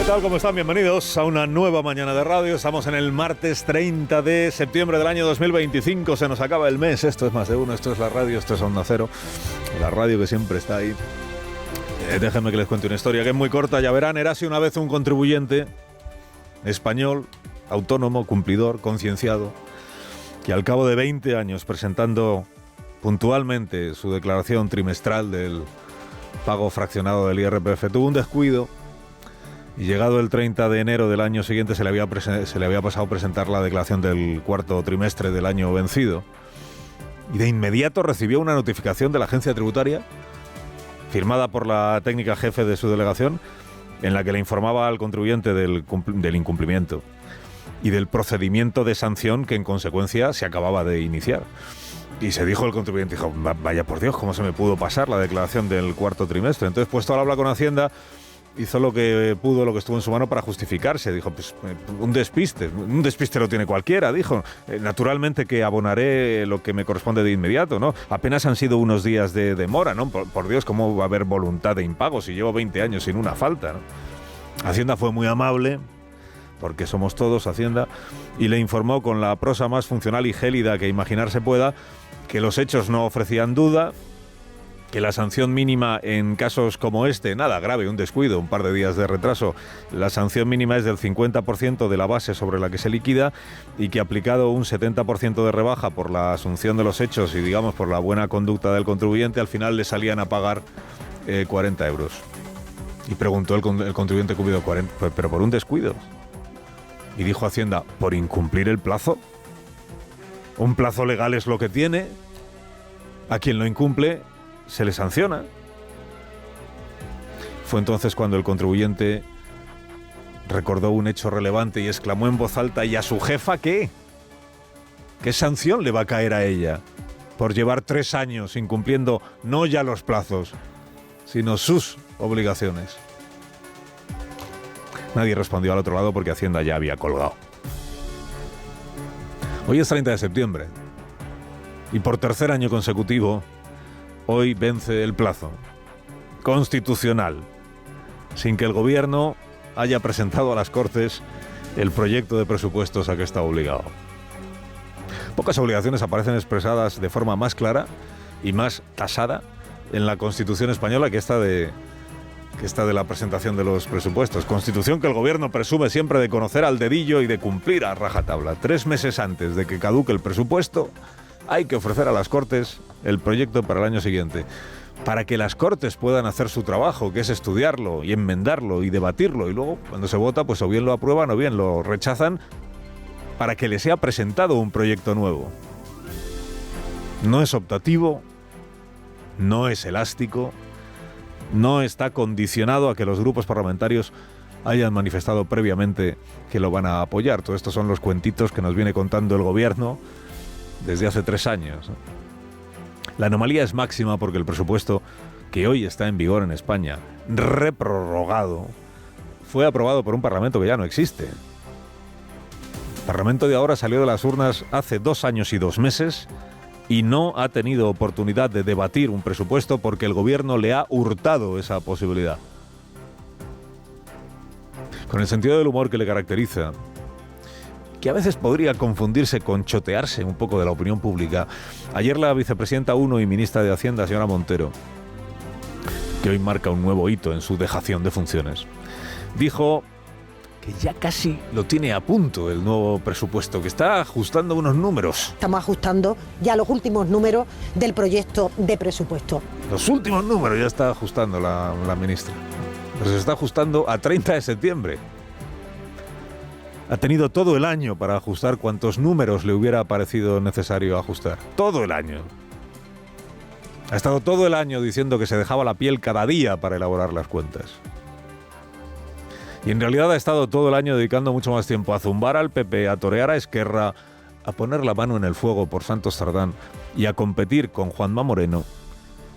tal? ¿Cómo están? Bienvenidos a una nueva mañana de radio. Estamos en el martes 30 de septiembre del año 2025. Se nos acaba el mes. Esto es Más de Uno. Esto es la radio. Esto es Onda Cero. La radio que siempre está ahí. Déjenme que les cuente una historia que es muy corta. Ya verán, érase una vez un contribuyente español, autónomo, cumplidor, concienciado, que al cabo de 20 años presentando puntualmente su declaración trimestral del pago fraccionado del IRPF, tuvo un descuido. Y llegado el 30 de enero del año siguiente se le había pasado a presentar la declaración del cuarto trimestre del año vencido. Y de inmediato recibió una notificación de la agencia tributaria, firmada por la técnica jefe de su delegación, en la que le informaba al contribuyente del incumplimiento y del procedimiento de sanción que en consecuencia se acababa de iniciar. Y se dijo el contribuyente, dijo, vaya por Dios, ¿cómo se me pudo pasar la declaración del cuarto trimestre? Entonces, puesto al habla con Hacienda, hizo lo que pudo, lo que estuvo en su mano para justificarse. Dijo, pues un despiste lo tiene cualquiera, dijo. Naturalmente que abonaré lo que me corresponde de inmediato, ¿no? Apenas han sido unos días de demora, ¿no? Por Dios, ¿cómo va a haber voluntad de impago si llevo 20 años sin una falta, ¿no? Hacienda fue muy amable, porque somos todos Hacienda, y le informó con la prosa más funcional y gélida que imaginarse pueda que los hechos no ofrecían duda, que la sanción mínima en casos como este, nada grave, un descuido, un par de días de retraso, la sanción mínima es del 50% de la base sobre la que se liquida, y que aplicado un 70% de rebaja por la asunción de los hechos y digamos por la buena conducta del contribuyente, al final le salían a pagar 40 euros. Y preguntó el contribuyente cumplido, 40, pero por un descuido. Y dijo Hacienda, ¿por incumplir el plazo? Un plazo legal es lo que tiene. A quien lo incumple se le sanciona. Fue entonces cuando el contribuyente recordó un hecho relevante y exclamó en voz alta, ¿y a su jefa qué? ¿Qué sanción le va a caer a ella por llevar 3 años incumpliendo no ya los plazos, sino sus obligaciones? Nadie respondió al otro lado porque Hacienda ya había colgado. Hoy es 30 de septiembre y por tercer año consecutivo hoy vence el plazo constitucional sin que el gobierno haya presentado a las Cortes el proyecto de presupuestos a que está obligado. Pocas obligaciones aparecen expresadas de forma más clara y más tasada en la Constitución española que esta de la presentación de los presupuestos. Constitución que el gobierno presume siempre de conocer al dedillo y de cumplir a rajatabla. 3 meses antes de que caduque el presupuesto, hay que ofrecer a las Cortes el proyecto para el año siguiente, para que las Cortes puedan hacer su trabajo, que es estudiarlo y enmendarlo y debatirlo, y luego, cuando se vota, pues o bien lo aprueban o bien lo rechazan, para que le sea presentado un proyecto nuevo. No es optativo, no es elástico, no está condicionado a que los grupos parlamentarios hayan manifestado previamente que lo van a apoyar. Todo esto son los cuentitos que nos viene contando el gobierno desde hace 3 años. La anomalía es máxima porque el presupuesto que hoy está en vigor en España, reprorrogado, fue aprobado por un parlamento que ya no existe. El parlamento de ahora salió de las urnas hace 2 años y 2 meses y no ha tenido oportunidad de debatir un presupuesto porque el gobierno le ha hurtado esa posibilidad. Con el sentido del humor que le caracteriza, que a veces podría confundirse con chotearse un poco de la opinión pública, ayer la vicepresidenta 1 y ministra de Hacienda, señora Montero, que hoy marca un nuevo hito en su dejación de funciones, dijo que ya casi lo tiene a punto el nuevo presupuesto, que está ajustando unos números. Estamos ajustando ya los últimos números del proyecto de presupuesto. Los últimos números ya está ajustando la ministra. Pero se está ajustando a 30 de septiembre. Ha tenido todo el año para ajustar cuantos números le hubiera parecido necesario ajustar. Todo el año. Ha estado todo el año diciendo que se dejaba la piel cada día para elaborar las cuentas. Y en realidad ha estado todo el año dedicando mucho más tiempo a zumbar al PP, a torear a Esquerra, a poner la mano en el fuego por Santos Cerdán y a competir con Juanma Moreno,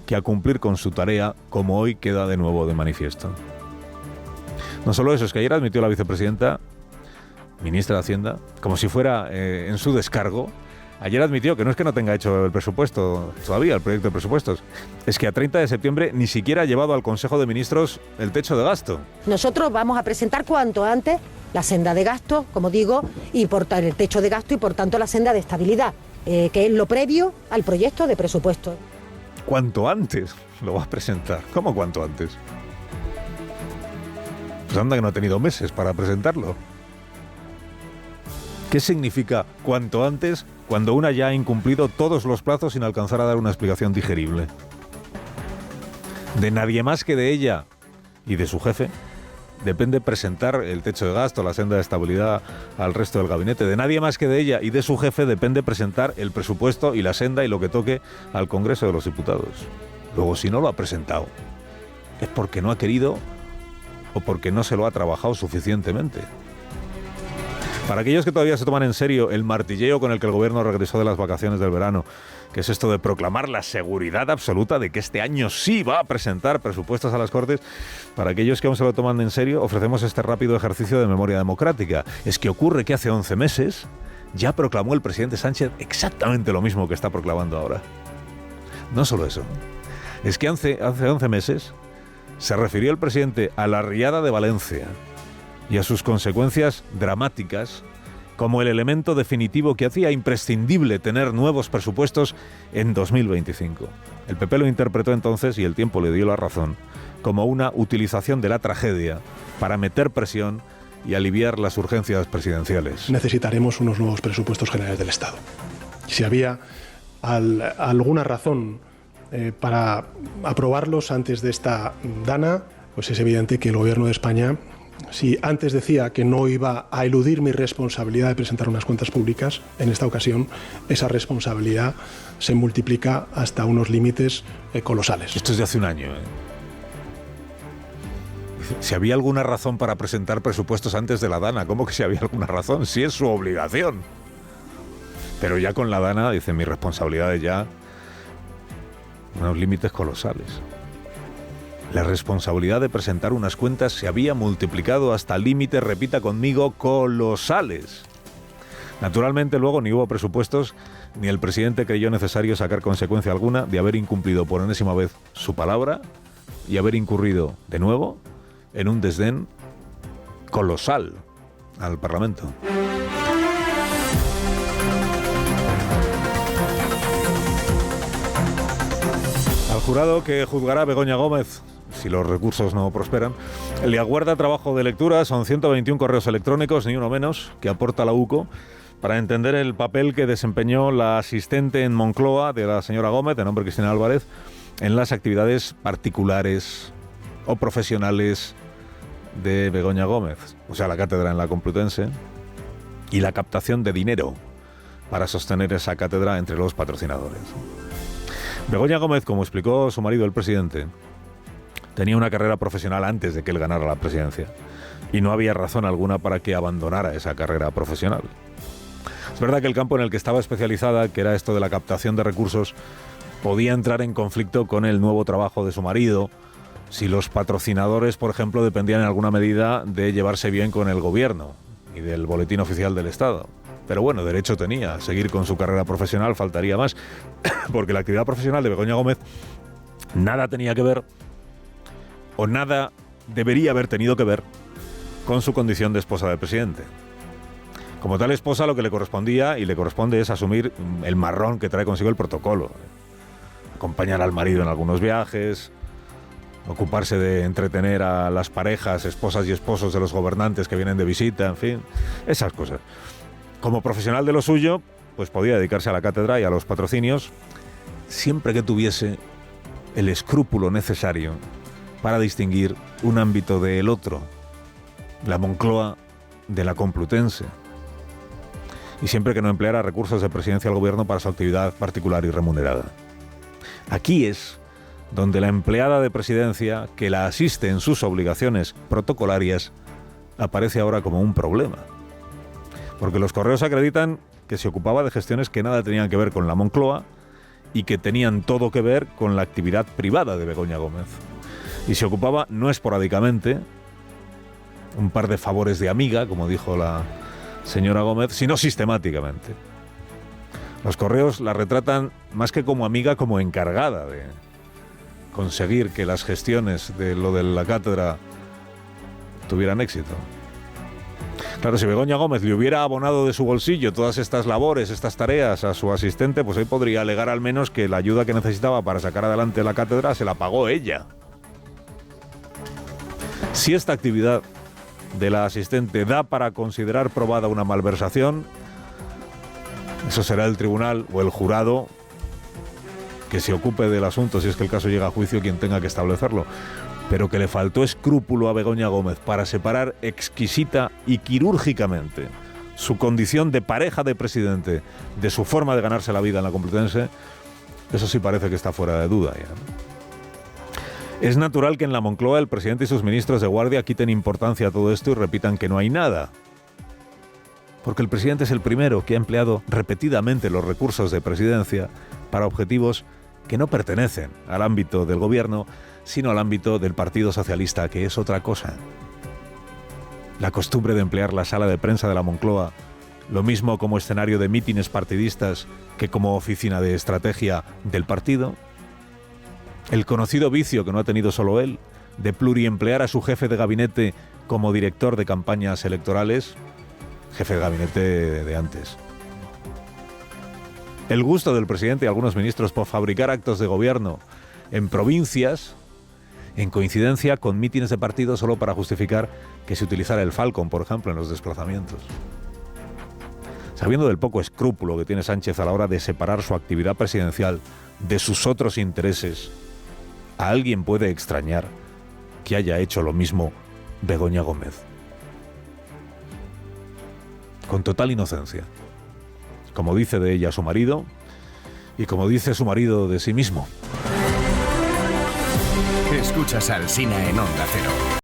que a cumplir con su tarea, como hoy queda de nuevo de manifiesto. No solo eso, es que ayer admitió la vicepresidenta, ministra de Hacienda, como si fuera en su descargo, ayer admitió que no es que no tenga hecho el presupuesto todavía, el proyecto de presupuestos, es que a 30 de septiembre ni siquiera ha llevado al Consejo de Ministros el techo de gasto. Nosotros vamos a presentar cuanto antes la senda de gasto, como digo, y el techo de gasto y por tanto la senda de estabilidad, que es lo previo al proyecto de presupuesto. Cuanto antes lo va a presentar. ¿Cómo cuanto antes? Pues anda que no ha tenido meses para presentarlo. ¿Qué significa cuanto antes cuando una ya ha incumplido todos los plazos sin alcanzar a dar una explicación digerible? De nadie más que de ella y de su jefe depende presentar el techo de gasto, la senda de estabilidad al resto del gabinete. De nadie más que de ella y de su jefe depende presentar el presupuesto y la senda y lo que toque al Congreso de los Diputados. Luego, si no lo ha presentado, es porque no ha querido o porque no se lo ha trabajado suficientemente. Para aquellos que todavía se toman en serio el martilleo con el que el gobierno regresó de las vacaciones del verano, que es esto de proclamar la seguridad absoluta de que este año sí va a presentar presupuestos a las Cortes, para aquellos que aún se lo toman en serio, ofrecemos este rápido ejercicio de memoria democrática. Es que ocurre que hace 11 meses ya proclamó el presidente Sánchez exactamente lo mismo que está proclamando ahora. No solo eso, es que hace 11 meses se refirió el presidente a la riada de Valencia y a sus consecuencias dramáticas como el elemento definitivo que hacía imprescindible tener nuevos presupuestos en 2025. El PP lo interpretó entonces, y el tiempo le dio la razón, como una utilización de la tragedia para meter presión y aliviar las urgencias presidenciales. Necesitaremos unos nuevos presupuestos generales del Estado. Si había alguna razón para aprobarlos antes de esta dana, pues es evidente que el Gobierno de España, si antes decía que no iba a eludir mi responsabilidad de presentar unas cuentas públicas, en esta ocasión esa responsabilidad se multiplica hasta unos límites colosales. Esto es de hace un año. Si había alguna razón para presentar presupuestos antes de la dana, ¿cómo que si había alguna razón? Si es su obligación. Pero ya con la dana, dice, mi responsabilidad es ya unos límites colosales. La responsabilidad de presentar unas cuentas se había multiplicado hasta límites, repita conmigo, colosales. Naturalmente luego ni hubo presupuestos, ni el presidente creyó necesario sacar consecuencia alguna de haber incumplido por enésima vez su palabra y haber incurrido de nuevo en un desdén colosal al Parlamento. Al jurado que juzgará a Begoña Gómez, si los recursos no prosperan, le aguarda trabajo de lectura. Son 121 correos electrónicos, ni uno menos, que aporta la UCO para entender el papel que desempeñó la asistente en Moncloa de la señora Gómez, de nombre Cristina Álvarez, en las actividades particulares o profesionales de Begoña Gómez, o sea, la cátedra en la Complutense y la captación de dinero para sostener esa cátedra entre los patrocinadores. Begoña Gómez, como explicó su marido, el presidente, tenía una carrera profesional antes de que él ganara la presidencia y no había razón alguna para que abandonara esa carrera profesional. Es verdad que el campo en el que estaba especializada, que era esto de la captación de recursos, podía entrar en conflicto con el nuevo trabajo de su marido si los patrocinadores, por ejemplo, dependían en alguna medida de llevarse bien con el gobierno y del boletín oficial del Estado. Pero bueno, derecho tenía a seguir con su carrera profesional, faltaría más, porque la actividad profesional de Begoña Gómez nada tenía que ver, o nada debería haber tenido que ver, con su condición de esposa del presidente. Como tal esposa, lo que le correspondía y le corresponde es asumir el marrón que trae consigo el protocolo. Acompañar al marido en algunos viajes, ocuparse de entretener a las parejas, esposas y esposos de los gobernantes que vienen de visita, en fin, esas cosas. Como profesional de lo suyo, pues podía dedicarse a la cátedra y a los patrocinios, siempre que tuviese el escrúpulo necesario para distinguir un ámbito del otro, la Moncloa de la Complutense, y siempre que no empleara recursos de presidencia del gobierno para su actividad particular y remunerada. Aquí es donde la empleada de presidencia que la asiste en sus obligaciones protocolarias aparece ahora como un problema. Porque los correos acreditan que se ocupaba de gestiones que nada tenían que ver con la Moncloa y que tenían todo que ver con la actividad privada de Begoña Gómez. Y se ocupaba no esporádicamente, un par de favores de amiga, como dijo la señora Gómez, sino sistemáticamente. Los correos la retratan más que como amiga, como encargada de conseguir que las gestiones de lo de la cátedra tuvieran éxito. Claro, si Begoña Gómez le hubiera abonado de su bolsillo todas estas labores, estas tareas a su asistente, pues hoy podría alegar al menos que la ayuda que necesitaba para sacar adelante la cátedra se la pagó ella. Si esta actividad de la asistente da para considerar probada una malversación, eso será el tribunal o el jurado que se ocupe del asunto, si es que el caso llega a juicio, quien tenga que establecerlo. Pero que le faltó escrúpulo a Begoña Gómez para separar exquisita y quirúrgicamente su condición de pareja de presidente de su forma de ganarse la vida en la Complutense, eso sí parece que está fuera de duda ya, ¿no? Es natural que en la Moncloa el presidente y sus ministros de guardia quiten importancia a todo esto y repitan que no hay nada. Porque el presidente es el primero que ha empleado repetidamente los recursos de presidencia para objetivos que no pertenecen al ámbito del gobierno, sino al ámbito del Partido Socialista, que es otra cosa. La costumbre de emplear la sala de prensa de la Moncloa, lo mismo como escenario de mítines partidistas que como oficina de estrategia del partido. El conocido vicio, que no ha tenido solo él, de pluriemplear a su jefe de gabinete como director de campañas electorales, jefe de gabinete de antes. El gusto del presidente y algunos ministros por fabricar actos de gobierno en provincias, en coincidencia con mítines de partido solo para justificar que se utilizara el Falcon, por ejemplo, en los desplazamientos. Sabiendo del poco escrúpulo que tiene Sánchez a la hora de separar su actividad presidencial de sus otros intereses, ¿a alguien puede extrañar que haya hecho lo mismo Begoña Gómez? Con total inocencia, como dice de ella su marido y como dice su marido de sí mismo. Escuchas a Alsina en Onda Cero.